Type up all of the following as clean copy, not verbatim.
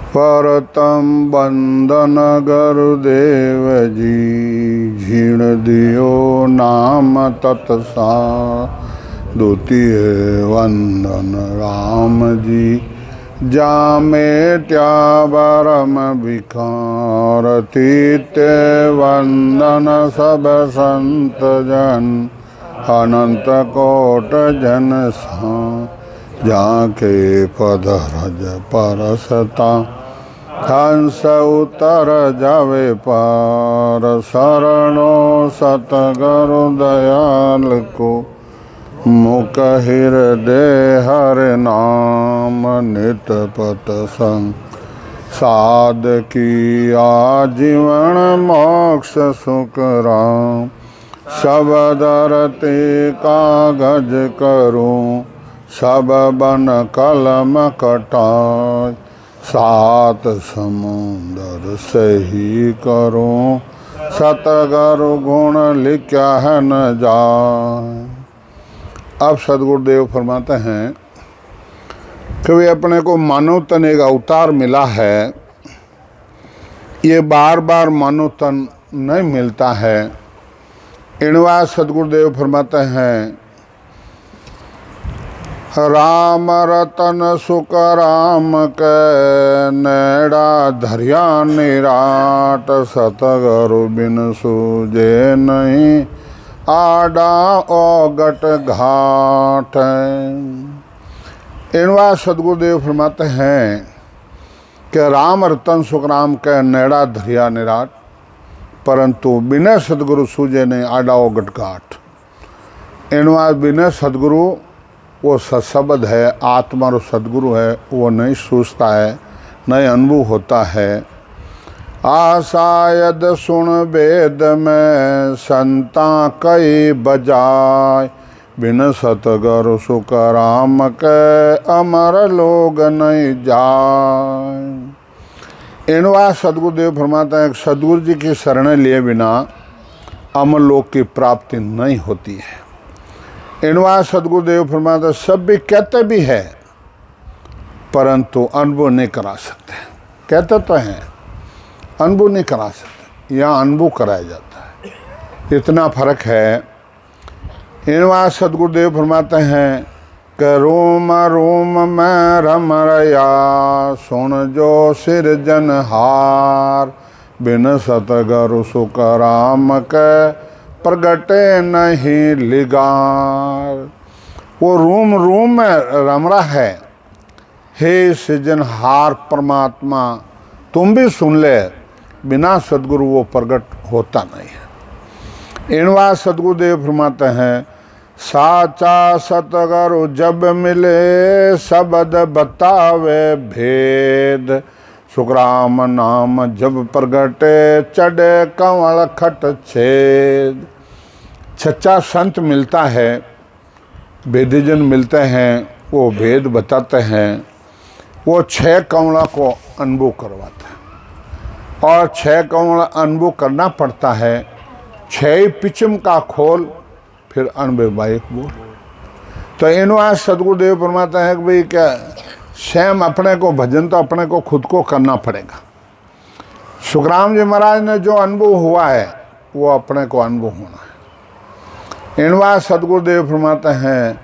परतम बंदन गुरुदेव जी, झीण दियो नाम तत्सा। द्वितीय वंदन राम जी, जामे त्यावरम विकार। तृतीय वंदन सब संत जन, अनंत कोट जन सा। जाके पद रज परसता, हंस उतर जावे पार। शरणो सतगुरु दयाल को, मुख हृदय हर नाम। नित पत संग साध की आजीवन, मोक्ष सुख राम। सब धरती कागज करूं, सब बन कलम कटाय। सात समुंदर सही करूं, सतगुरु गुण लिखा है न जाय। अब सदगुरुदेव फरमाते हैं कि वे अपने को मानव तन एक अवतार मिला है। ये बार बार मानव तन नहीं मिलता है। इनवा सदगुरुदेव फरमाते हैं, राम रतन सुख राम के, नेड़ा धरिया निराट। सतगुरु बिन सूझे नहीं, आडा ओगट घाट। इनवा सदगुरुदेव फरमाते हैं कि राम रतन सुख राम के, नेड़ा धरिया निराट। परंतु बिना सदगुरु सूझे नहीं, आडा ओगट घाट। इनवा बिना सदगुरु, वो सत्शब्द है, आत्मा और सदगुरु है, वो नहीं सूझता है, नहीं अनुभव होता है। आशायद सुन वेद में, संता कई बजाय। बिन सतगुरु सुख राम के, अमर लोग नहीं जाय। इनवा सदगुरुदेव फरमाते हैं, सदगुरु जी की शरण लिए बिना अमर लोक की प्राप्ति नहीं होती है। इनवा सदगुरुदेव फरमाते, सब भी कहते भी है परंतु अनुभव नहीं करा सकते। कहते तो हैं, अनुभव नहीं करा सकते, यहाँ अनुभव कराया जाता है। इतना फर्क है। इनवा सदगुरुदेव फरमाते हैं कि रोम रोम में रम रया, सुन जो सिरजनहार। बिन सतगुरु सुख राम के, प्रगटे नहीं लिगार। वो रूम रूम में रम रहा है। हे सृजनहार परमात्मा, तुम भी सुन ले, बिना सदगुरु वो प्रगट होता नहीं है। इनवा सदगुरुदेव फरमाते हैं, साचा सतगुरु जब मिले, शब्द बतावे भेद। सुख राम नाम जब प्रगटे, चढ़े कंवल खट छेद। सच्चा संत मिलता है, वेदजन मिलते हैं, वो भेद बताते हैं। वो 6 कंवला को अनुभव करवाता है, और 6 कंवला अनुभव करना पड़ता है। 6 पिचम का खोल, फिर अनुभव बाइक बोल। तो इनवा सदगुरुदेव फरमाता है कि भाई क्या, स्वयं अपने को भजन तो अपने को खुद को करना पड़ेगा। सुखराम जी महाराज ने जो अनुभव हुआ है, वो अपने को अनुभव होना है। इनवा सदगुरुदेव फरमाते हैं,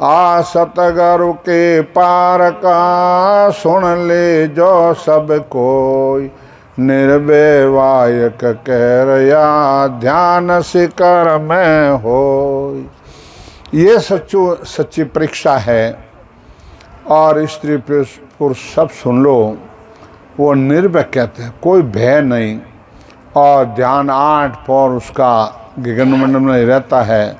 आ सतगुरु के पार का, सुन ले जो सब कोई। निर्वैवायक कह रया, ध्यान शिकर में हो। ये सच्ची परीक्षा है। और स्त्री पुरुष सब सुन लो, वो निर्भय कहते हैं, कोई भय नहीं। और ध्यान 8 पौर उसका गगन मंडल में रहता है।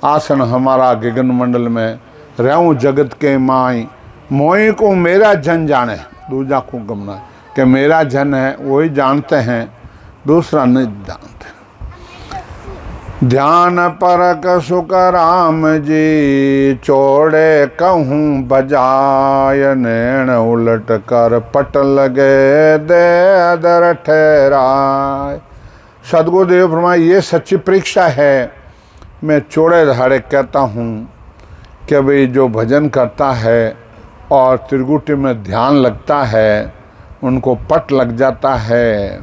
आसन हमारा गगन मंडल में, रहूं जगत के माई। मोई को मेरा जन जाने, दूजा को गमना। कि मेरा जन है वही जानते हैं, दूसरा नहीं जानते। ध्यान परक सुख राम जी, चोड़े कहूँ बजाय। नैन उलट कर पट लगे, दे अदर ठहराय। सदगुरुदेव फरमाए, ये सच्ची परीक्षा है। मैं चौड़े धाड़े कहता हूँ कि भाई जो भजन करता है और त्रिगुटी में ध्यान लगता है, उनको पट लग जाता है।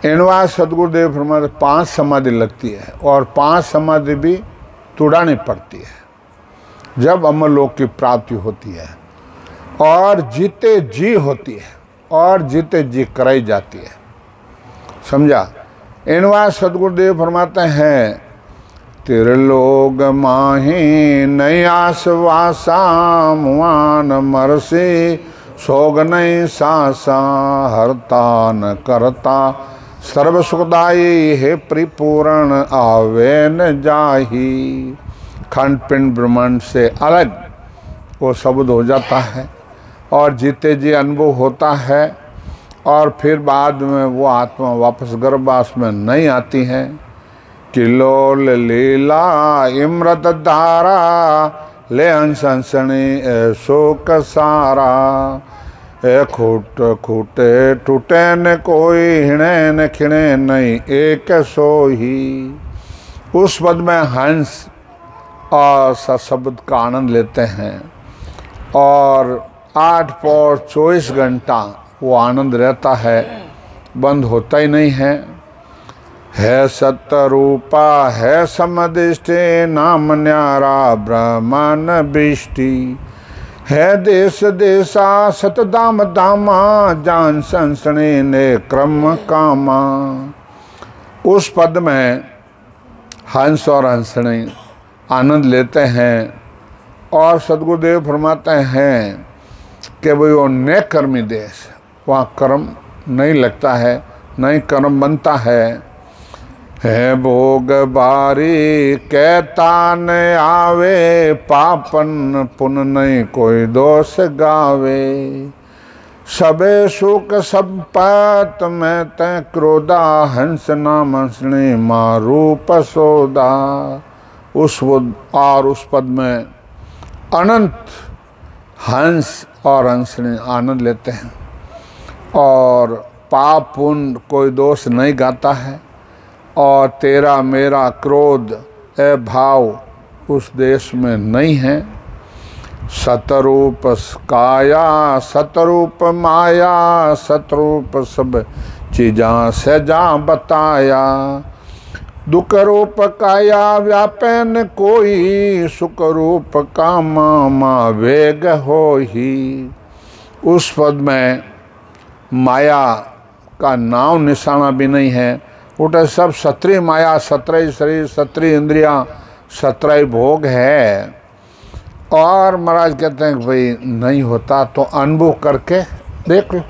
इनवा सदगुरुदेव फरमाते 5 समाधि लगती है और 5 समाधि भी तुड़ानी पड़ती है जब अमरलोक की प्राप्ति होती है, और जीते जी होती है और जीते जी कराई जाती है। समझा? इनवा सदगुरुदेव फरमाते हैं त्रिलोक माही नयास वासा मुआन मरसे सोग नहीं सासा हरता न करता सर्व सुखदाई है परिपूर्ण आवे न जाही। खंड पिंड ब्रह्मांड से अलग वो शब्द हो जाता है और जीते जी अनुभव होता है, और फिर बाद में वो आत्मा वापस गर्भवास में नहीं आती है। किलोल लीला इमृत धारा ले हंसनी शोक सारा ए खूट खूटे टूटे न कोई हिणे न खिणे नहीं एक सोही। उस पद में हंस और शब्द का आनंद लेते हैं और 8 पौर 24 घंटा वो आनंद रहता है, बंद होता ही नहीं है सत्य रूपा है समदिष्टि नाम न्यारा ब्रह्मन बिष्टि है देश देशा सतदाम दामा जान संसने ने क्रम कामा। उस पद में हंस और हंसने आनंद लेते हैं और सदगुरुदेव फरमाते हैं कि भाई वो नेक कर्मी देश, वहाँ कर्म नहीं लगता है, नहीं कर्म बनता है भोग बारी कहता न आवे पापन पुन नहीं कोई दोष गावे सबे सुख सब पात में तय क्रोधा हंस नाम हंसने मारूप सोदा। उस पद में अनंत हंस और हंसने आनंद लेते हैं और पाप पुण्य कोई दोष नहीं गाता है, और तेरा मेरा क्रोध ए भाव उस देश में नहीं है। सतरूप काया सतरूप माया सतरूप सब चीज़ां से जा बताया दुख रूप काया व्यापन कोई सुख रूप का मामा वेग हो ही। उस पद में माया का नाम निशाना भी नहीं है, उठे सब 17 माया 17 शरीर 17 इंद्रियां 17 भोग है। और महाराज कहते हैं कि भाई नहीं होता तो अनुभव करके देख लो,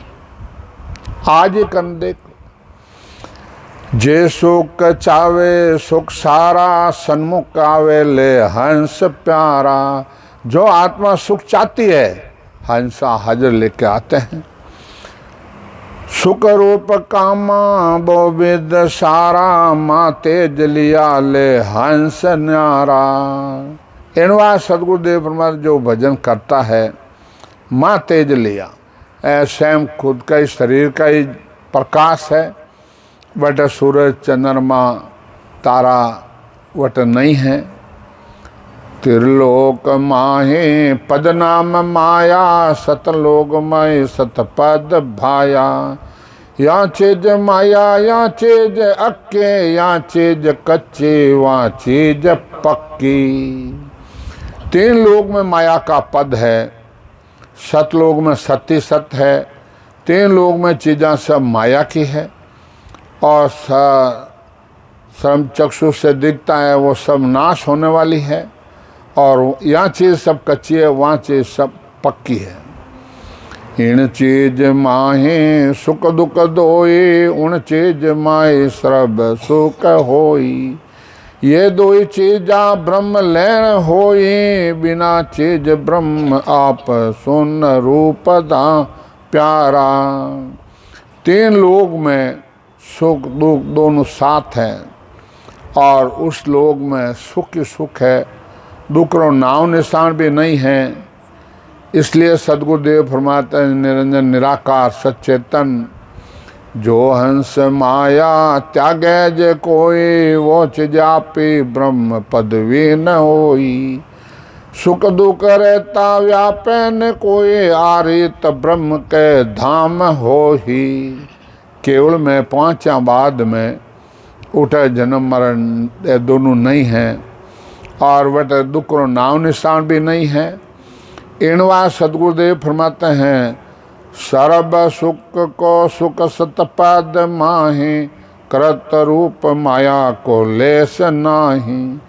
आज ही कर देख लो। जे सुख चावे सुख सारा सन्मुख आवे ले हंस प्यारा। जो आत्मा सुख चाहती है हंसा हाजिर लेके आते हैं। सुख रूप कामा बोविद सारा माँ तेज लिया ले हंस न्यारा। इनवा सदगुरुदेव परमात्मा जो भजन करता है माँ तेज लिया, स्वयं खुद का ही शरीर का ही प्रकाश है, बट सूरज चंद्रमा तारा वट नहीं है। त्रिलोक माहे पद नाम माया सतलोक माए सतपद भाया। या चीज माया या चीज अक्के या चीज कच्चे वहाँ चीज पक्की। 3 लोक में माया का पद है, सतलोक में सत्य सत्य है, 3 लोक में चीज़ें सब माया की है, और श्रम चक्षु से दिखता है वो सब नाश होने वाली है, और यहाँ चीज़ सब कच्ची है वहाँ चीज़ सब पक्की है। इन चीज माहे सुख दुख दोई उन चीज माए सर्ब सुख होई। ये 2 चीजा ब्रह्म लैन होई बिना चीज ब्रह्म आप सुन रूप दा प्यारा। 3 लोक में सुख दुख दोनों साथ हैं, और उस लोक में सुख ही सुख है, दुख और नाम निशान भी नहीं है। इसलिए सदगुरुदेव फरमाते हैं निरंजन निराकार सचेतन जो हंस माया त्यागे जे कोई वो चिजापी ब्रह्म पदवी न होई। सुख दुख रहता व्यापे न कोई, आरित ब्रह्म के धाम हो ही। केवल में 5 या बाद में उठे जन्म मरण ये दोनों नहीं हैं, और वट दुख रो नाम निशान भी नहीं है। इनवा सदगुरुदेव फरमाते हैं, सर्व सुख को सुख सतपद माही, करत रूप माया को लेस नाही।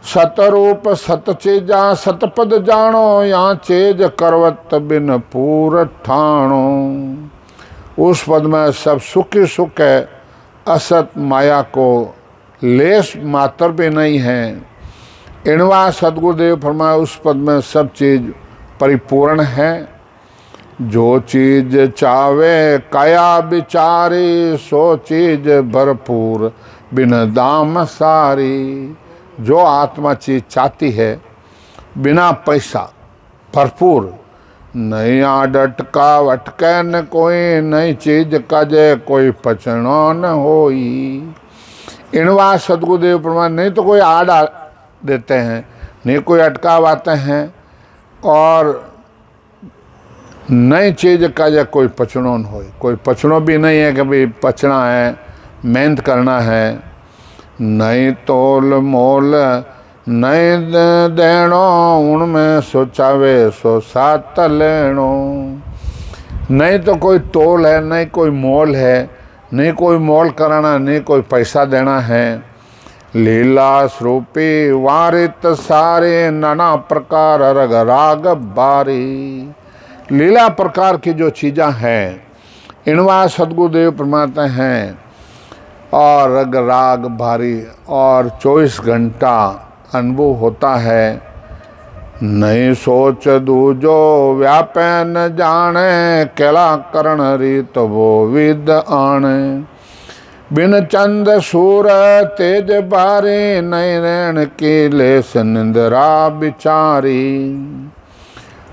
सतरूप सत चीजा सतपद जानो, या चेज करवत बिन पूर ठाणो। उस पद में सब सुख ही सुख है, असत माया को लेस मात्र भी नहीं है। इनवा सदगुरुदेव फरमाए उस पद में सब चीज परिपूर्ण है। जो चीज चावे काया बिचारी, सो चीज भरपूर बिन दाम सारी। जो आत्मा चीज चाहती है बिना पैसा भरपूर, नहीं आडटका वटके न कोई, नई चीज कजे कोई पचनो न होई। इनवा सदगुरुदेव प्रमाण नहीं तो कोई आड़ देते हैं, नहीं कोई अटकावाते हैं, और नई चीज कजे कोई पचनो न होई। कोई पचनो भी नहीं है कि भाई पचना है, मेहनत करना है। नहीं तोल मोल नहीं देनो, उनमें सोचावे सो साथ लेनो। नहीं तो कोई तोल है, नहीं कोई मोल है, नहीं कोई मोल कराना, नहीं कोई पैसा देना है। लीला स्वरूपी वारित सारे, नाना प्रकार रग राग बारी। लीला प्रकार की जो चीज़ें हैं, इनवा सदगुरुदेव फरमाते हैं, और रग राग भारी, और 24 घंटा अनुभव होता है। नहीं सोच दूजो व्यापे न जाने, केला करण रीत वो विद आने। बिन चंद सूर तेज बारी, नहीं रैन की लेस निंद्रा बिचारी।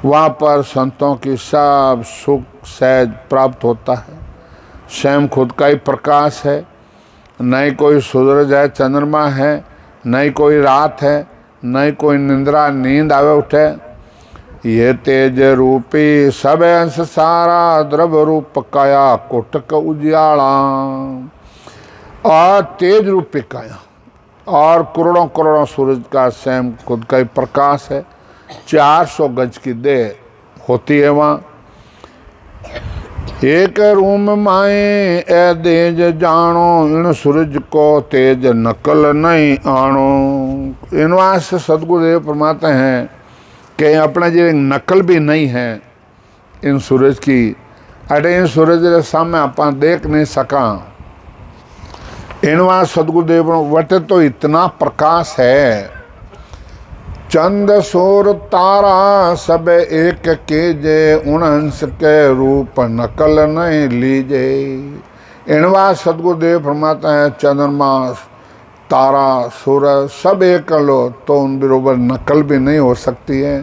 वहाँ पर संतों की सब सुख सहज प्राप्त होता है। स्वयं खुद का ही प्रकाश है, नहीं कोई सूरज है, चंद्रमा है, नहीं कोई रात है, नहीं कोई निंद्रा नींद आवे उठे। ये तेज रूपी सब अंश सारा, द्रव रूप काया कोटक उजियाला। और तेज रूपी काया और करोड़ों करोड़ों सूरज का स्वयं खुद का ही प्रकाश है। 400 गज की देह होती है वहाँ। एक रूम माए ए तेज जानो, इन सूरज को तेज नकल नहीं आनो। इनवा से सदगुरुदेव फरमाते हैं कि अपने जो नकल भी नहीं है इन सूरज की। अरे इन सूरज के सामने आप देख नहीं सका। इनवा सदगुरुदेव वट तो इतना प्रकाश है। चंद सूर तारा सब एक कीजे, उन अंश के रूप नकल नहीं लीजे। इनवा सदगुरुदेव फरमाते हैं, चंद्रमा तारा सूरज सब एक लो तो उन बरोबर नकल भी नहीं हो सकती है।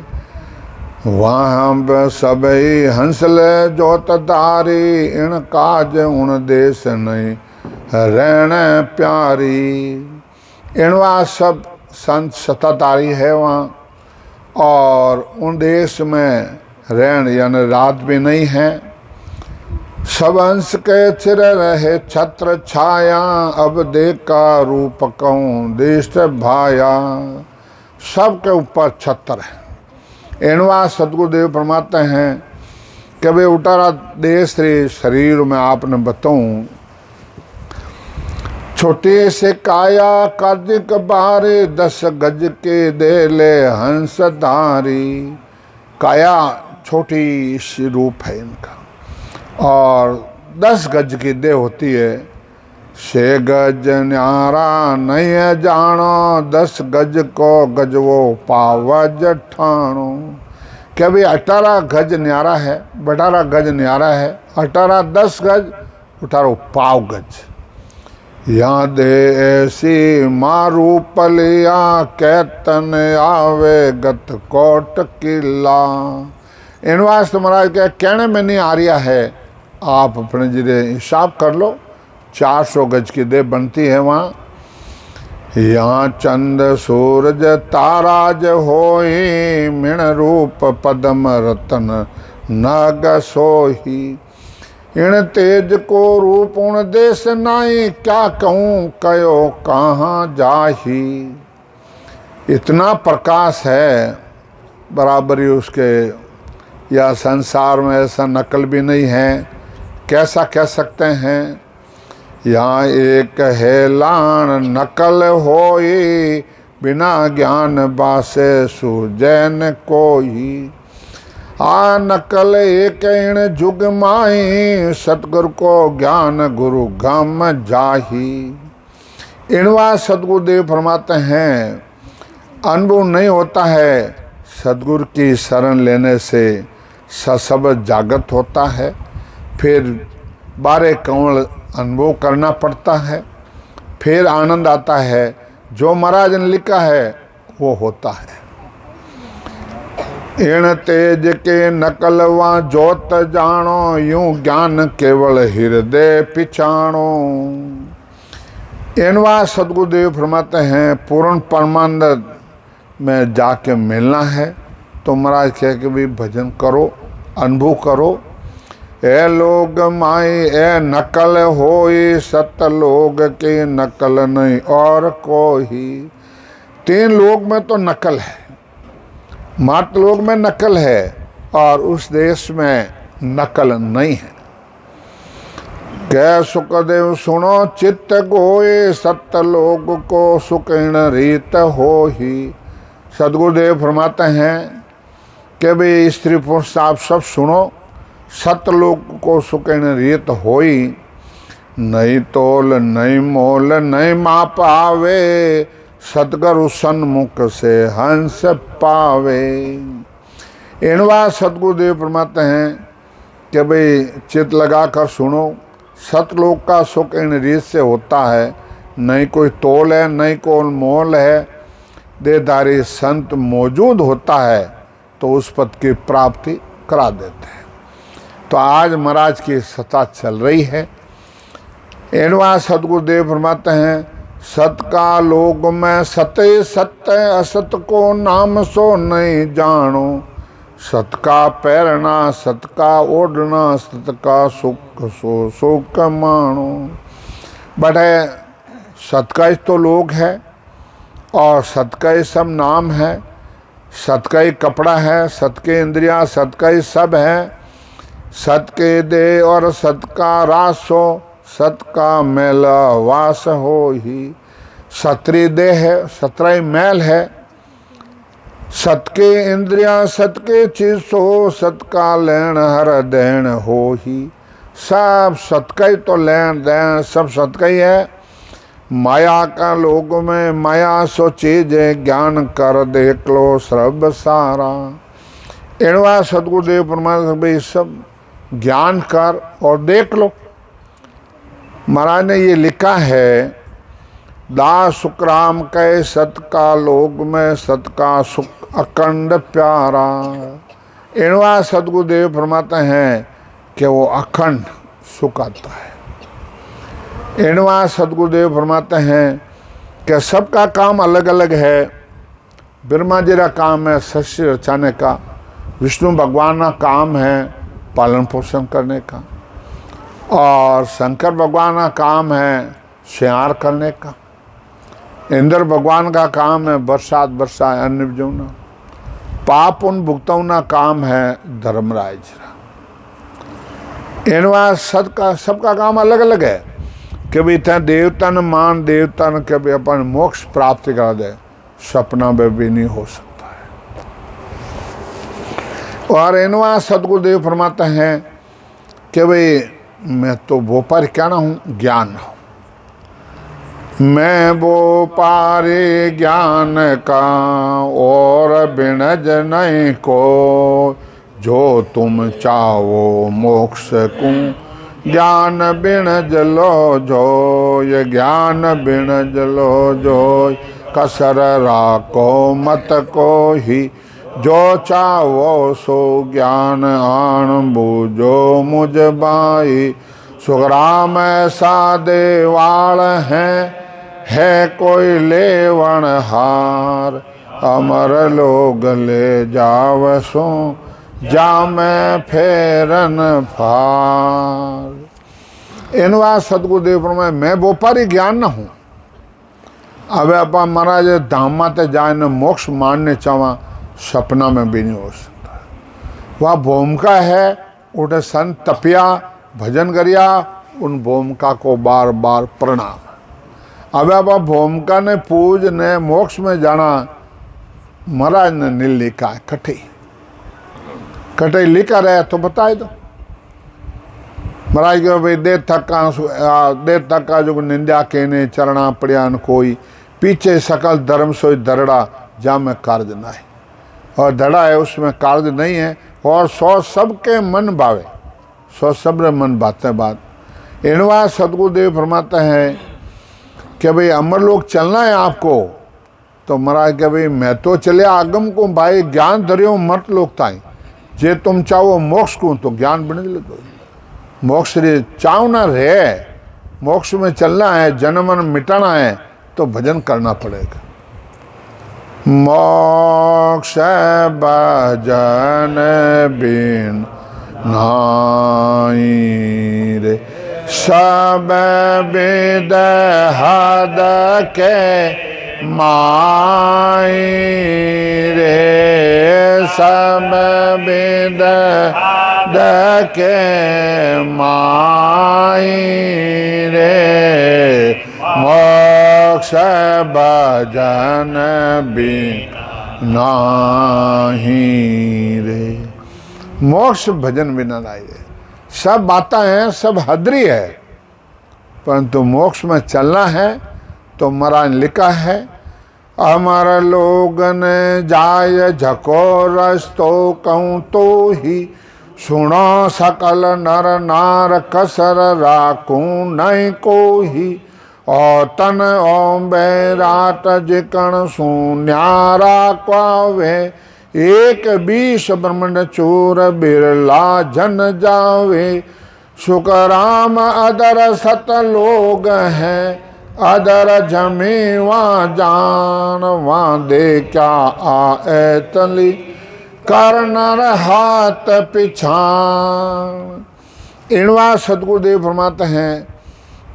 वहाँ सब ही हंसल जोत धारी, इन काज उन देश नहीं रहन प्यारी। इनवा सब संत सत्ताधारी है वहाँ, और उन देश में रहन यानी रात भी नहीं है। सब अंश के चिर रहे छत्र छाया, अब देखा रूप कहूँ देश भाया। सबके ऊपर छत्र है। इनवा सदगुरुदेव फरमाते हैं कि भाई उतारा देश रे शरीर में आपने बताऊँ, छोटे से काया कार्तिक बारे, 10 गज के दे ले हंस धारी। काया छोटी सी रूप है इनका, और 10 गज की देह होती है। 6 गज न्यारा नहीं है जानो, 10 गज को गज वो पावज ठाणो। क्या भाई 18 गज न्यारा है, 18 गज न्यारा है, 18 10 गज 18 पाव गज। याद ऐसी मारू पलिया, कैतन आवे गत कोट किला। इन वास्ते महाराज क्या कहने में नहीं आ रहा है, आप अपने जिले हिसाब कर लो। 400 गज की देह बनती है वहाँ। यहाँ चंद सूरज ताराज होई, मिण रूप पदम रतन नाग सोही। इण तेज को रूप उण देश नाई, क्या कहूँ कयो कहाँ जाही। इतना प्रकाश है बराबरी उसके, या संसार में ऐसा नकल भी नहीं है। कैसा कह सकते हैं, यहाँ एक है लान नकल होई, बिना ज्ञान बासे सुजैन कोई। आ नकल एक इण जुग माई, सतगुरु को ज्ञान गुरु गम जाही। इणवा सतगुरुदेव फरमाते हैं, अनुभव नहीं होता है, सतगुरु की शरण लेने से सब जागृत होता है। फिर 12 कौन अनुभव करना पड़ता है, फिर आनंद आता है। जो महाराज ने लिखा है वो होता है। इण तेज के नकलवा जोत जानो, यूं ज्ञान केवल हृदय पिछाणो। इनवा सदगुरुदेव फरमाते हैं, पूर्ण परमानंद में जाके मिलना है तो महाराज कह के भी भजन करो, अनुभव करो। ए लोग माई ए नकल होई, सत लोग के नकल नहीं और कोई। 3 लोग में तो नकल है, मात लोग में नकल है और उस देश में नकल नहीं है। कह सुखदेव सुनो चित्त गोए, सत लोग को सुकिण रीत हो ही। सदगुरुदेव फरमाते हैं कि भाई स्त्री पुरुष आप सब सुनो, सतलोक को सुकिण रीत होई। नहीं तोल नहीं मोल नहीं माप आवे, सतगुरु सन्मुख से हंस पावे। इनवा सतगुरुदेव फरमाते हैं कि भाई चित लगा कर सुनो, सतलोक का सुख इन रीत से होता है। नहीं कोई तोल है, नहीं कोई मोल है। देहधारी संत मौजूद होता है तो उस पद की प्राप्ति करा देते हैं। तो आज महाराज की सत्ता चल रही है। एनवा सतगुरुदेव फरमाते हैं, सत का लोग में सत्य सत्य, असत को नाम सो नहीं जानो। सत का पैरना सत का ओढ़ना, सत का सुख सो सुख मानो। बटे सत का ही तो लोग है और सत का ही सब नाम है, सत का ही कपड़ा है, सत के इंद्रियां, सत का ही सब है। सत के दे और सत का रास हो, सत का मेला वास हो ही। सत्री देह है, 17 मैल है। सत के इंद्रियां सत के चीज हो, सत का लेन हर देन हो ही। सब सत का ही तो लेन देन सब सत का ही है। माया का लोग में माया सो चीज, ज्ञान कर देख लो सर्व सारा। इनवा सतगुरुदेव परमात्मा भाई सब ज्ञान कर और देख लो। महाराज ने ये लिखा है, दास सुखराम कह सत का लोग में, सत का सुख अखंड प्यारा। इनवा सतगुरुदेव फरमाते हैं कि वो अखंड सुख आता है। इनवा सतगुरुदेव फरमाते हैं कि सबका काम अलग अलग है। ब्रह्मा जी का काम है सृष्टि रचाने का, विष्णु भगवान का काम है पालन पोषण करने का, और शंकर भगवान का काम है श्रृंगार करने का। इंद्र भगवान का काम है बरसात बरसाए अन्न उपजाना। पाप उन भुगताना काम है धर्मराज। इनवा सबका काम अलग अलग है कि भाई इतना देवतन मान देवतन के भाई अपन मोक्ष प्राप्ति करा दे, सपना में भी नहीं हो सकता है। और इनवा सतगुरुदेव फरमाते हैं कि भाई मैं तो वो पर क्या ना हूँ, ज्ञान हूँ। मैं वो पारे ज्ञान का और बिनज नहीं को, जो तुम चाहो मोक्ष को ज्ञान बिनज लो जो। ये ज्ञान बिनज लो जो, कसर राको मत को ही। जो चाहो सो ज्ञान आन बूझो मुझ बाई। सुखराम ऐसा देवाल है, है कोई लेवण हार, अमर लोग ले जावसो जामे फेरन फार। इन बात सतगुरुदेव फरमाए मैं व्यापारी ज्ञान न हूँ। अब आप महाराज धाम माते जाए न मोक्ष मानने चावा सपना में भी नहीं हो सकता। वह भूमिका है उठे संत तपिया भजन करिया, उन भूमिका को बार बार प्रणाम। अब आप भूमिका ने पूज ने मोक्ष में जाना महाराज ने नील लिखा है कठे कटे लिखा रहे तो बताए दो महाराज के भाई देर तक का जो निंदा केने चरणा पड़ियान कोई, पीछे सकल धर्म सोई दरड़ा जा में कार्य ना है। और धड़ा है उसमें कार्य नहीं है। और सौ सबके मन भावे, सौ सब्र मन बातें बात। इनवा सतगुरुदेव फरमाते हैं कि भाई अमर लोग चलना है आपको, तो महाराज के भाई मैं तो चले आगम को भाई ज्ञान धरियो मत लोग ताई, जे तुम चाहो मोक्ष को तो ज्ञान बने लगो। मोक्ष रे चाव ना रहे, मोक्ष में चलना है, जन्मन मिटाना है तो भजन करना पड़ेगा। मोक्ष भजन बिन नाई रे, सब वेद हद के माई रे, सब वेद हद के माई रे, मोक्ष भजन बिन नाही रे। मोक्ष भजन बिना नहीं रे। सब बातें हैं, सब हदरी है, परंतु मोक्ष में चलना है तो महाराज लिखा है अमर लोगन जाय झको रस्तो कहूँ तो ही, सुनो सकल नर नार कसर राखूं नहीं को ही, और तन ओम बैराट जिकण सू न्यारा क्वावे, एक बीस ब्रह्मंड चूर बिरला जन जावे, सुखराम अदर सत लोग हैं, अदर जमे वहाँ जान वहाँ दे क्या आए तली, करनर हाथ पिछान। इनवा सतगुरुदेव फरमाते हैं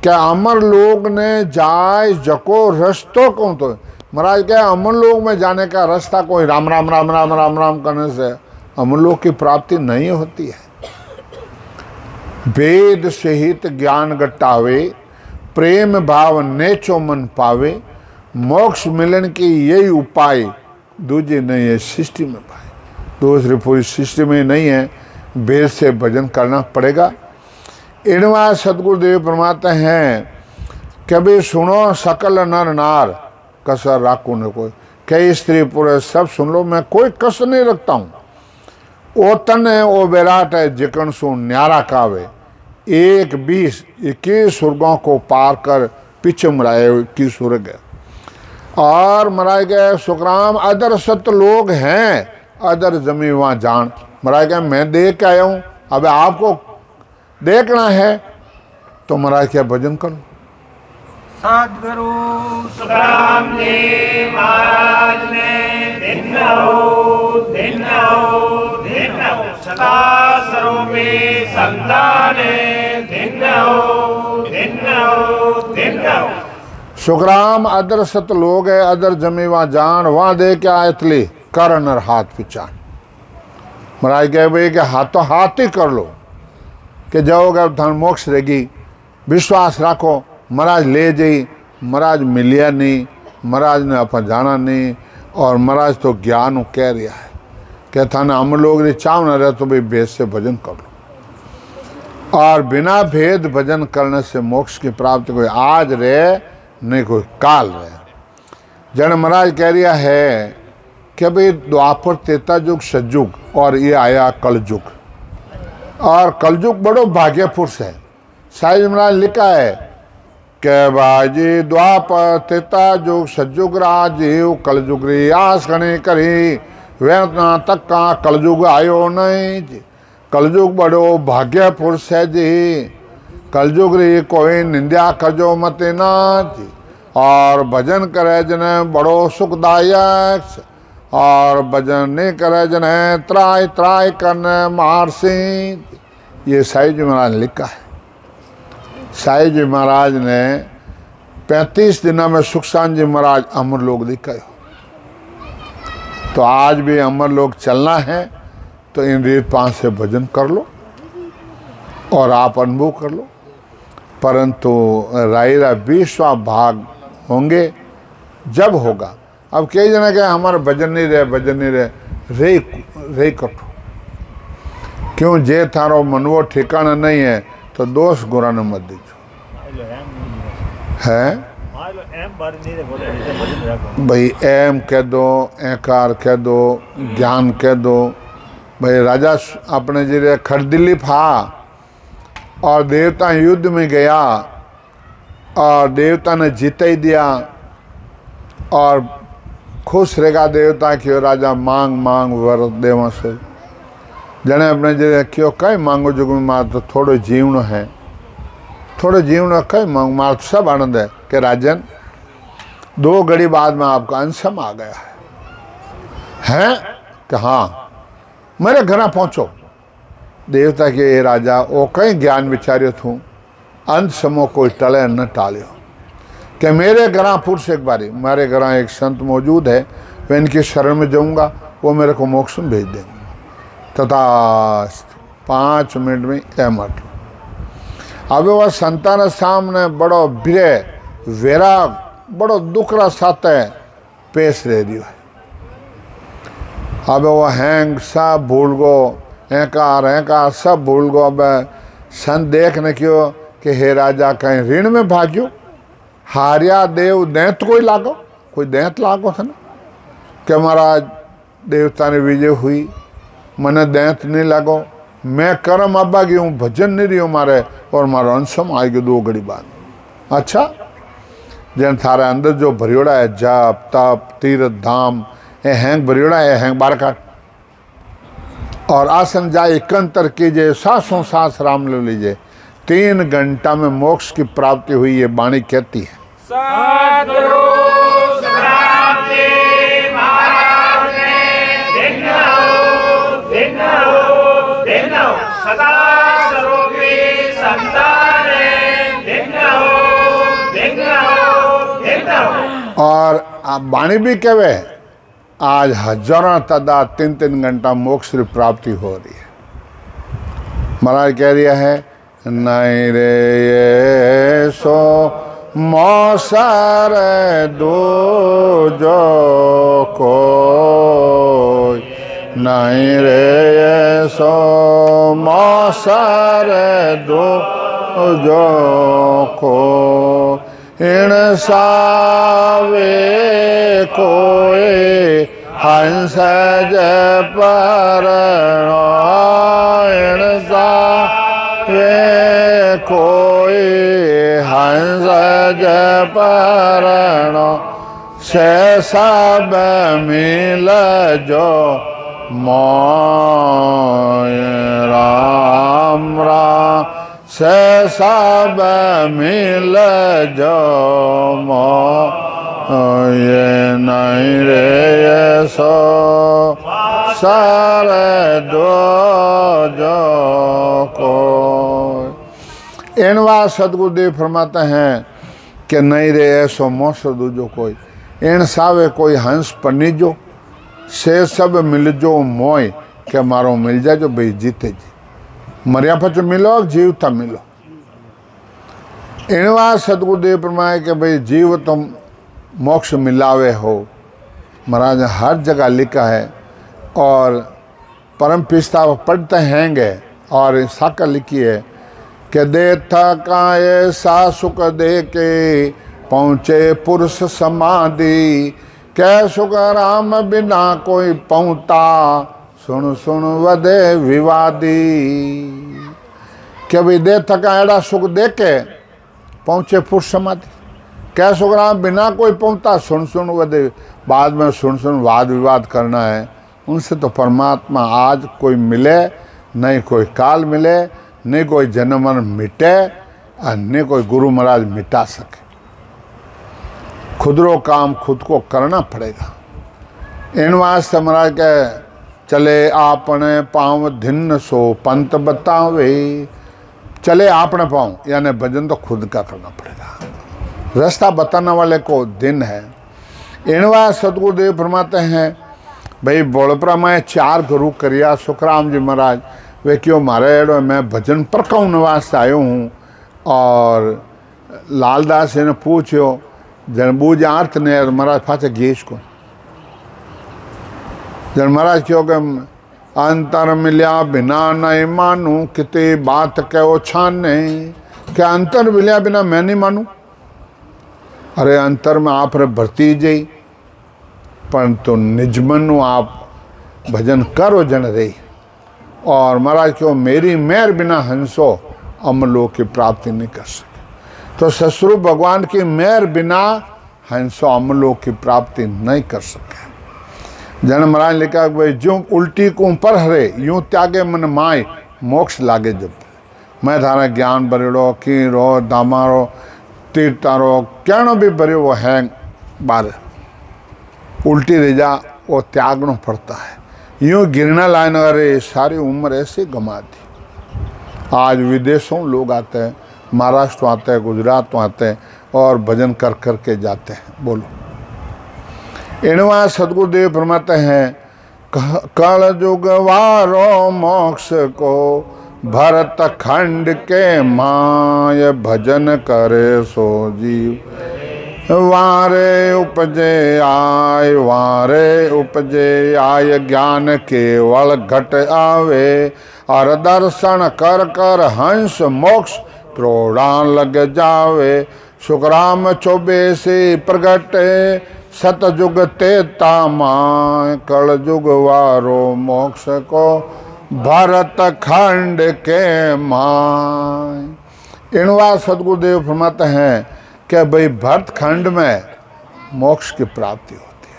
क्या अमर लोग ने जाय जको रस्तो कौन, तो महाराज क्या अमर लोग में जाने का रास्ता कोई राम राम राम राम राम राम करने से अमर लोग की प्राप्ति नहीं होती है। वेद सहित ज्ञान गट्टावे, प्रेम भाव नेचो मन पावे, मोक्ष मिलन की यही उपाय दूसरी नहीं है सृष्टि में पाए। दूसरी पूरी सृष्टि में नहीं है, वेद से भजन करना पड़ेगा। इनवा सतगुरुदेव फरमाते हैं कभी सुनो सकल नर नार कसर राखू न कोई, कई स्त्री पुरुष सब सुन लो, मैं कोई कसर नहीं रखता हूँ। ओ तन है ओ विराट है जिकण सु न्यारा कावे, एक 21 स्वर्गों को पार कर पीछे मराए 21 स्वर्ग है। और मराए गए सुखराम अदर सत लोग हैं, अदर जमी वहाँ जान। मराए गए मैं देख के आया हूँ, अब आपको देखना है तो महाराज क्या भजन करो। सद्गुरु सुखराम जी महाराज ने दिन सदा सर्वे संताने दिन सुखराम अदर सत लोग है, अदर जमी वहाँ जान वहाँ दे क्या आयतली करन और हाथ पिछान। महाराज कहे भाई कि हाथों हाथ ही कर लो कि जाओगे धन मोक्ष रहेगी। विश्वास रखो महाराज ले जाई, महाराज मिलिया नहीं, महाराज ने अपन जाना नहीं, और महाराज तो ज्ञान कह रहा है कि थाने हम लोग ने चाव न रहे तो भाई भेद से भजन कर लो। और बिना भेद भजन करने से मोक्ष की प्राप्ति कोई आज रहे नहीं कोई काल रहे। जन महाराज कह रहा है कि भाई द्वापर त्रेता युग सतयुग और ये आया कलयुग, और कलयुग बड़ो भाग्य पुरुष है। साईं महाराज लिखा है कि बाजी द्वापर त्रेता युग सतयुग राजीव, कलयुग रे आस खने करी वेतना तक का कलयुग आयो नहीं जी। कलयुग बड़ो भाग्य पुरुष है जी, कलयुग रे कोई निंदा करजो मते ना जी। और भजन करे जने बड़ो सुखदायक, और भजन नहीं करे जने त्राय त्राय करने मारसी। ये साईं जी महाराज ने लिखा है। साईं जी महाराज ने 35 दिनों में सुखसान जी महाराज अमर लोग दिखाए। तो आज भी अमर लोग चलना है तो इन रीत 5 से भजन कर लो और आप अनुभव कर लो। परंतु रायरा 20वां भाग होंगे जब होगा। अब कई जना क्या हमारा भजन नहीं रहे, भजन नहीं रहे, रे कठो क्यों जे थारो मनवो ठिकाना नहीं है तो दोष गुरा ने मत दीजो है भाई। एम कह दो, एकार कह दो, ज्ञान कह दो। भाई राजा अपने जी खरदिली था और देवता युद्ध में गया और देवता ने जीत ही दिया और खुश रहेगा देवता क्यों राजा मांग मांग वर देवा से। जने अपने जे क्यों कई मांगो जुग में मार तो थोड़ो जीवन है, थोड़े जीवन कई मांग मार तो सब आनंद है कि राजन 2 घड़ी बाद में आपका अंशम आ गया है कि हाँ मेरे घर पहुंचो। देवता के ये राजा वो कई ज्ञान विचार्य थू अंत समो कोई टले न टालियो कि मेरे घर पुरुष एक बारी मेरे घर एक संत मौजूद है, मैं इनकी शरण में जाऊंगा, वो मेरे को मोक्ष में भेज देंगे। तथा 5 मिनट में एमट। अब वह संतान सामने बड़ो विरह वैराग बड़ो दुखरा साथ पेश रह रही है। अब वो हैंग सब भूल गो, हैंकार सब भूल गो। अब संत देखने क्यों कि हे राजा कहीं ऋण में भाग्यो, हारिया देव दैंत कोई लागो, कोई दैंत लागो था ना कि महाराज देवता ने विजय हुई, मने दैंत नहीं लागो, मैं कर्म अब्बा गई हूँ, भजन नहीं रही हूँ मारे और मारो अंशम आएगी 2 घड़ी बाद। अच्छा जन थारे अंदर जो भरियोड़ा है जाप तप तीर्थ धाम ये हैंग भरियोड़ा है, हैंग बार काट और आसन जाए कंतर कीजिए, सांसों सांस राम ले लीजिए, 3 घंटा में मोक्ष की प्राप्ति हुई ये वाणी कहती है। सद्गुरु सुखराम जी महाराज ने दिन सदा स्वरूपी संताने और वाणी भी कहवे आज हजारों तादाद 3-3 घंटा मोक्ष की प्राप्ति हो रही है। महाराज कह दिया है नहीं रे ये सो मौसर दो जो कोई, नहीं रे ये सो मौसर दो जो को इन सावे कोई हंस जय परणो, इन सावे कोई हंस जय परणो, से सब मिल जो मोय राम राम, से सब मिल जो मोय नहीं रे ये सो सर दो जो को। इनवा सदगुरुदेव फरमाते हैं कि नहीं रे ऐसो मोसर दूजो कोई, इन सावे कोई हंस पनीजो, से सब मिल जो मोय के मारो मिल जाए जो भाई जीते जी, मरिया पच मिलो जीवता मिलो। इनवा सदगुरुदेव फरमाए कि भाई जीव तुम मोक्ष मिलावे हो, महाराज हर जगह लिखा है और परम पिस्ता पढ़ते हैंगे और साकर लिखी है कि दे थका ऐसा सुख दे के पहुँचे पुरुष समाधि, कै सुख राम बिना कोई पहुँता, सुन सुन वदे विवादी। कि भाई दे थका एड़ा सुख दे के पहुँचे पुरुष समाधि, कै सुख राम बिना कोई पहुँचता, सुन सुन वदे। बाद में सुन सुन वाद विवाद करना है, उनसे तो परमात्मा आज कोई मिले नहीं, कोई काल मिले नहीं, कोई जन्म मरण मिटे और नहीं कोई गुरु महाराज मिटा सके। खुदरो काम खुद को करना पड़ेगा। इन वास्ते महाराज के चले आपने पाँव धिन्न सो पंत बतावे, चले आपने पाँव यानी भजन तो खुद का करना पड़ेगा। रास्ता बताने वाले को दिन है। इन वास्ते सतगुरुदेव फरमाते हैं भाई बोलपरा में 4 गुरु करिया सुखराम जी महाराज वे क्यों मारे एडो मैं भजन परकाउन वास्ते आयो हूँ। और लालदास ने पूछो जन बूझ अर्थ ने महाराज पाचे गेश को जन महाराज क्यों के अंतर मिलिया बिना नहीं मानू किते बात कहो छाने क्या अंतर मिलिया बिना मैं नहीं मानू। अरे अंतर में आप रे भरती जई परंतु निजमनु आप भजन करो जन रे। और महाराज क्यों मेरी मेहर बिना हंसो अमलों की प्राप्ति नहीं कर सके। तो ससुर भगवान की मेहर बिना हंसो अमलों की प्राप्ति नहीं कर सके। जन महाराज लिखा भाई जो उल्टी को पर हरे यूं त्यागे मन माय मोक्ष लागे जब। मैं थारा ज्ञान भरेड़ो कीरो दामारो तीर्थारो कहनो भी भरे वो है बार उल्टी रेजा वो त्यागनो पड़ता है। यूं गिरना लाइन अरे सारी उम्र ऐसे गमा दी। आज विदेशों लोग आते हैं, महाराष्ट्र आते हैं, गुजरात आते हैं और भजन कर कर के जाते हैं। बोलो इनवा सदगुरुदेव फरमाते हैं कल जुग वारो मोक्ष को भरत खंड के माय भजन करे सो जीव। वारे उपजे आय ज्ञान केवल घट आवे। और दर्शन कर कर हंस मोक्ष प्रोड़ान लग जावे। सुखराम चौबे से प्रगटे सतयुग तेता माय। कल जुग वारो मोक्ष को भरत खंड के माय। इनवा सदगुरुदेव फरमाते हैं कि भाई भरत खंड में मोक्ष की प्राप्ति होती है।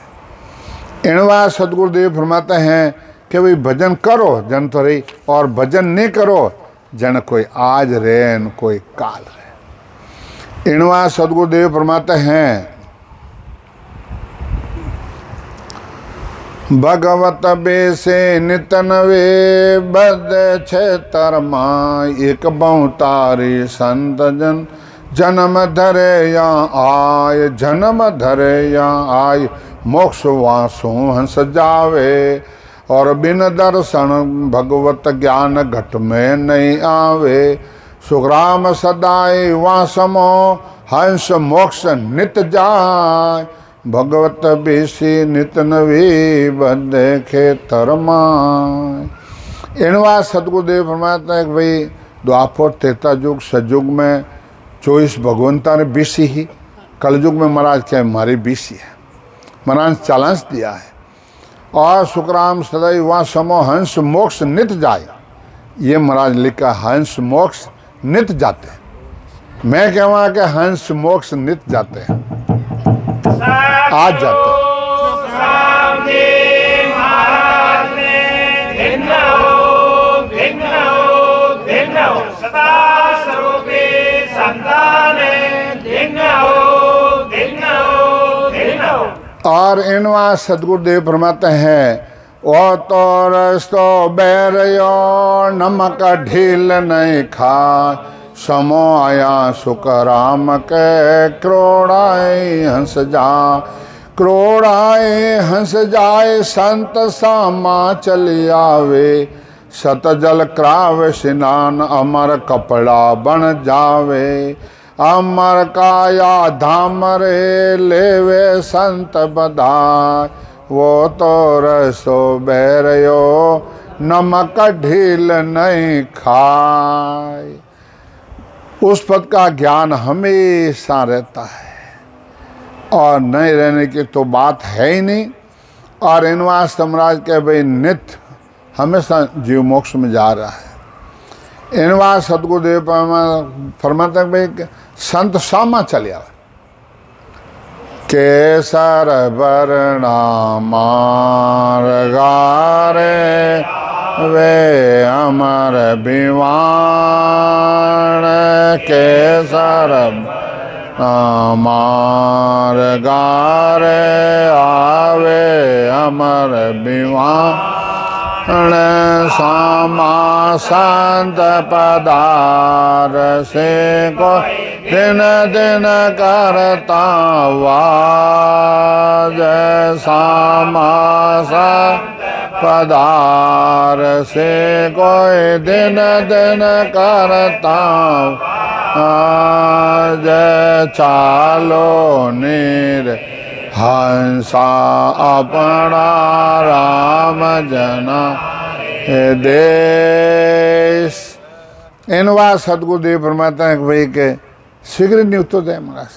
इनवा सदगुरुदेव फरमाते हैं कि भाई भजन करो जन तो रही और भजन नहीं करो जन कोई आज रहे न कोई काल रहे। इनवा सदगुरुदेव फरमाते हैं भगवत बेसे नितनवे बद क्षेत्र माय। एक बहुतारी संत जन जन्म धरे या आय। जन्म धरे या आय मोक्ष वासो हंस जावे। और बिन दर्शन भगवत ज्ञान घट में नहीं आवे। सुखराम सदाई वासमो हंस मोक्ष नित जाय। भगवत बेसी नित नवी बंदे खेतर माय। इनवा सदगुरुदेव फरमाते हैं कि भाई द्वापर त्रेता युग सतयुग में 24 भगवंता ने बीसी ही। कलयुग में महाराज क्या हमारी बीसी है। महाराज चालांस दिया है। और सुखराम सदाई वहाँ समो हंस मोक्ष नित जाए। ये महाराज लिखा हंस मोक्ष नित जाते हैं। मैं कहूँगा कि हंस मोक्ष नित जाते हैं, आज जाते हैं। और इनवा सदगुरुदेव फरमाते हैं ओ तो रस्तो बैरियो नमक ढील नहीं खा। समो आया सुख राम के क्रोड़ाए हंस जा। क्रोड़ाए हंस जाए संत सामा चली आवे। सत जल क्राव स्नान अमर कपड़ा बन जावे। अमर काया धाम रे लेवे संत बधाय। वो तो रसो बैरियो नमक ढील नहीं खाए। उस पद का ज्ञान हमेशा रहता है और नहीं रहने की तो बात है ही नहीं। और इनवास तमराज के भाई नित्य हमेशा जीव मोक्ष में जा रहा है। इनवा सदगुरुदेव फरमाते भाई संत सामा चलिया केसर वर्णा मार गारे वे अमर बिवान। केसर अमर गारे आवे अमर विवान सामा संत पदार से को दिन दिन करता वाज सामा संत पदार से कोई दिन दिन करता आज चालो नीर हंसा अपना राम जना देश। इनवा सदगुरुदेव फरमाते हैं कि भाई के शीघ्र नियुक्त दे महाराज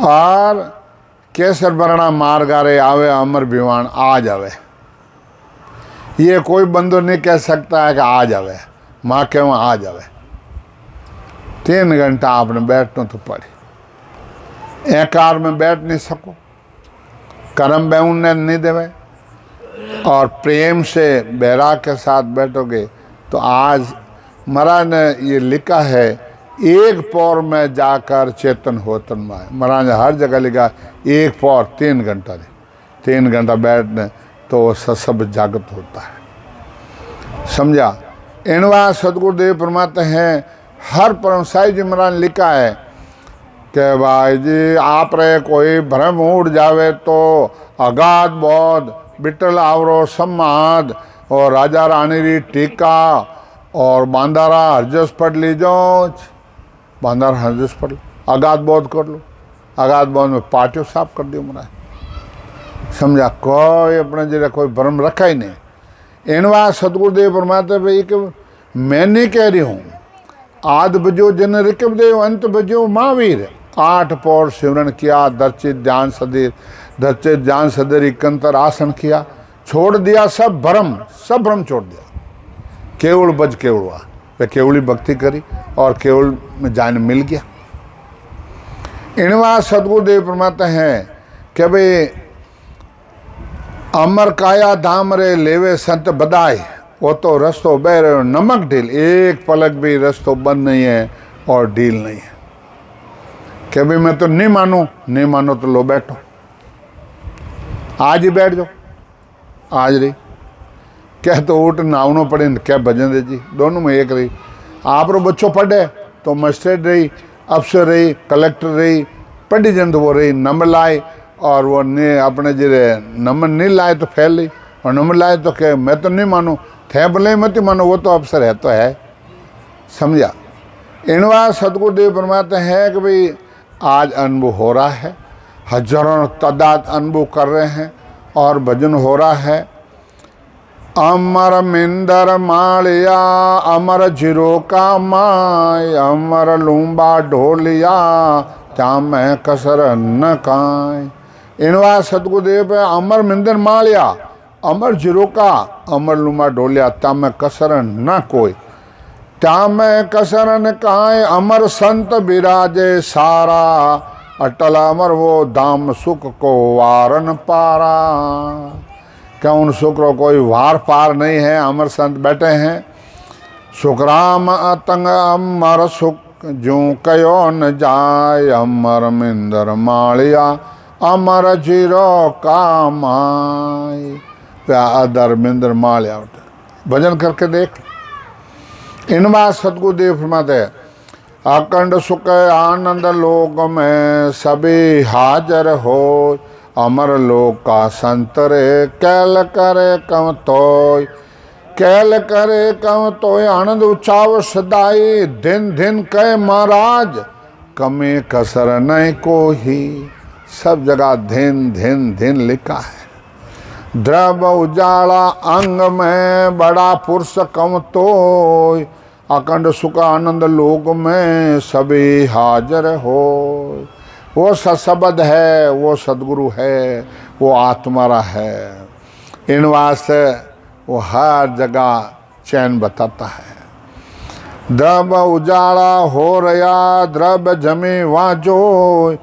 और केसर बरणा मार्गारे आवे अमर विवान आ जावे। ये कोई बंदो नहीं कह सकता है कि आ जावे, माँ के वहाँ आ जावे। 3 घंटा आपने बैठना तो पड़े, एक कार में बैठ नहीं सको, कर्म बेउन ने नहीं देवे और प्रेम से बैराग के साथ बैठोगे तो आज महाराज ने ये लिखा है एक पौर में जाकर चेतन होतन माए। महाराज ने हर जगह लिखा एक पौर 3 घंटा, 3 घंटा बैठने तो सब जागृत होता है। समझा। इनवा सदगुरुदेव फरमाते हैं हर परमसाई जी महाराज ने लिखा है कि भाई जी आप रे कोई भ्रम उड़ जावे तो अगाध बोध बिटल आवरो समाध और राजा रानी री टीका और बांदारा हरजस पढ़ लीजो, बांदारा हरजस पढ़ लो, अगाध बोध कर लो। अगाध बोध में पाटियों साफ कर दियो महाराज। समझा। कोई अपने जरा कोई भ्रम रखा ही नहीं। इनवा सदगुरुदेव फरमाते भाई कि मैं नहीं कह रही हूँ आद बजो जन रिकब देव अंत बजो महावीर। 8 पौर सिमरन किया, दर्चित ध्यान सदीर, दर्चित ध्यान सदीर इकंतर आसन किया, छोड़ दिया सब भ्रम, सब भ्रम छोड़ दिया। केवल बज केवल हुआ, वे केवली भक्ति करी और केवल में जान मिल गया। इनवा सदगुरुदेव फरमाते हैं कि भाई अमर काया धाम रे लेवे संत बदाई, वो तो रस्तो बह रहे नमक ढील, एक पलक भी रस्तो बंद नहीं है और ढील नहीं है। कि भाई मैं तो नहीं मानू, नहीं मानो तो लो बैठो, आज ही बैठ जाओ, आज रही क्या तो उठ नावनो पड़े क्या भजन दे जी, दोनों में एक रही। आप रो बच्चों पढ़े तो मजिस्ट्रेट रही, अफसर रही, कलेक्टर रही, पढ़ी जन तो वो रही, नंबर लाए और वो ने अपने जरे नंबर नहीं लाए तो फेल ली, और नंबर लाए तो क्या मैं तो नहीं मानू, थे भले मत मानो, वो तो अफसर है तो है। समझा। इनवा सदगुरुदेव फरमाते हैं कि भाई आज अनुभव हो रहा है, हजारों तादाद अनुभव कर रहे हैं और भजन हो रहा है। अमर मिंदर मालिया अमर जीरो का माय, अमर लूम्बा ढोलिया त्या मैं कसर न काय। इनवा सदगुरुदेव अमर मिंदर मालिया अमर जीरो का अमर लूम्बा ढोलिया त्या मैं कसर न कोई, त्या मैं कसर न काय। अमर संत विराजे सारा, अटल अमर वो धाम सुख को वारन पारा। क्या उन शुक्र कोई वार पार नहीं है, अमर संत बैठे हैं। सुखराम अतंग अमर सुख जो कयो न जाय, अमर मिंदर मालिया अमर जीरो का माय। अदर मिंदर मालिया भजन करके देख। इनवा सदगुरुदेव फरमाते अखंड सुख आनंद लोक में सभी हाजर हो, अमर लोक का संतरे कैल करे कम तोय, कैल करे कम तोय। आनंद उचाव सदाई दिन दिन कह महाराज, कमी कसर नहीं को ही। सब जगह दिन दिन दिन लिखा है। द्रव उजाला अंग में बड़ा पुरुष कम तोय, अखंड सुख आनंद लोक में सभी हाजर हो। वो सत्सबद है, वो सदगुरु है, वो आत्मारा है। इन वास्ते वो हर जगह चैन बताता है। द्रव उजाला हो रया द्रव जमे वाजो,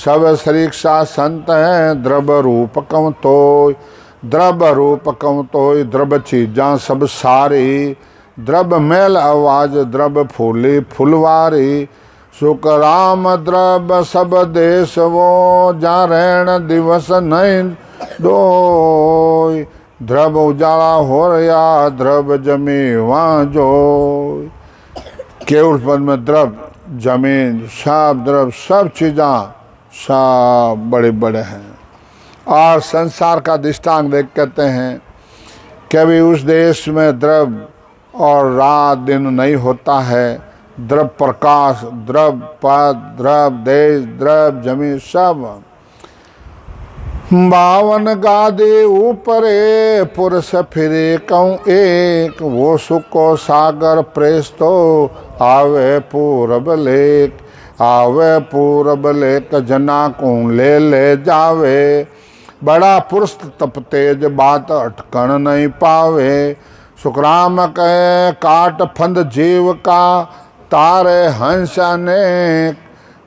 सब शरीक्षा संत है द्रव रूप कम तोय, द्रव रूप कम तोय। द्रव चीजा सब सारी, द्रव मैल आवाज द्रव फूली फुलवारी, सुख राम द्रव सब देश वो, जा रहन दिवस नहीं दोय। ध्रुव उजाला हो रहा ध्रुव जमी वहाँ जो। केवल पद में द्रव जमीन सब द्रव सब चीज़ा सब बड़े बड़े हैं। और संसार का दृष्टांत देख कहते हैं कि अभी उस देश में द्रव और रात दिन नहीं होता है। द्रव प्रकाश, द्रव पद, द्रव देश, द्रव जमीन सब। 52 गादे ऊपरे पुरुष फिरे कहूँ एक। वो सुको सागर प्रेस तो आवे पूरब लेक। आवे पूरब लेक जना को ले ले जावे। बड़ा पुरुष तप तेज बात अटकन नहीं पावे। सुखराम कहे काट फंद जीव का तारे हंस अनेक।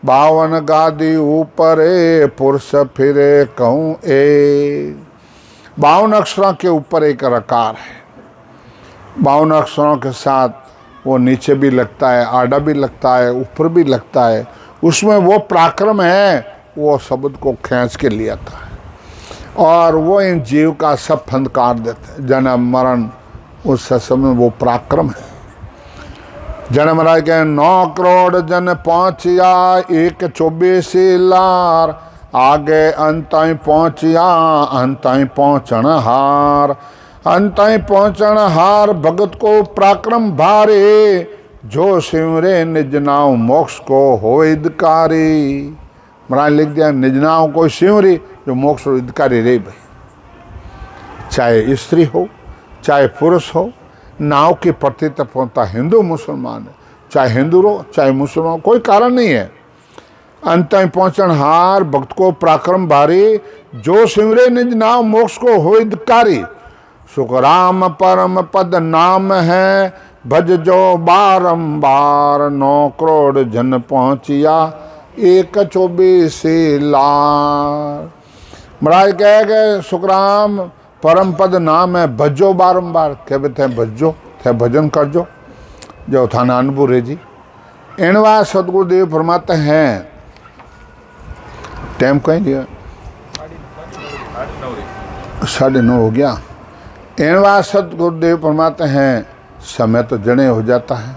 52 गादी ऊपरे पुरुष फिरे कहूँ एक। 52 अक्षरों के ऊपर एक रकार है। 52 अक्षरों के साथ वो नीचे भी लगता है, आड़ा भी लगता है, ऊपर भी लगता है। उसमें वो पराक्रम है, वो शब्द को खींच के लिया था और वो इन जीव का सब फंद काट देते हैं। जन्म मरण उस समय वो पराक्रम है। जन्म राय के 9 करोड़ जन पहुँचिया 124 लार। आगे अंताई पहुँचिया अंताई पहुँचन हार। अंताई पहुँचन हार भगत को पराक्रम भारे। जो सिमरे निज नाव मोक्ष को हो हितकारी। महाराज लिख दिया निज नाव को सिमरी जो मोक्ष हितकारी रे भाई। चाहे स्त्री हो चाहे पुरुष हो, नाव की प्रति तत्परता हिंदू मुसलमान है। चाहे हिंदू हो चाहे मुसलमान, कोई कारण नहीं है। अंत पहुँचन हार भक्त को पराक्रम भारी। जो सिमरे निज नाम मोक्ष को हो हितकारी। सुख राम परम पद नाम है भज जो बारंबार। 9 करोड़ जन पहुँचिया 124 लार। महाराज कह गए सुखराम परम पद नाम है भजो बारंबार। क्या कहते हैं भजो थे भजन कर जो थाना अनुभव रे जी। इनवा सदगुरुदेव फरमाते हैं टाइम कहीं दिया 9:30 हो गया। इनवा सदगुरुदेव फरमाते हैं समय तो जड़े हो जाता है।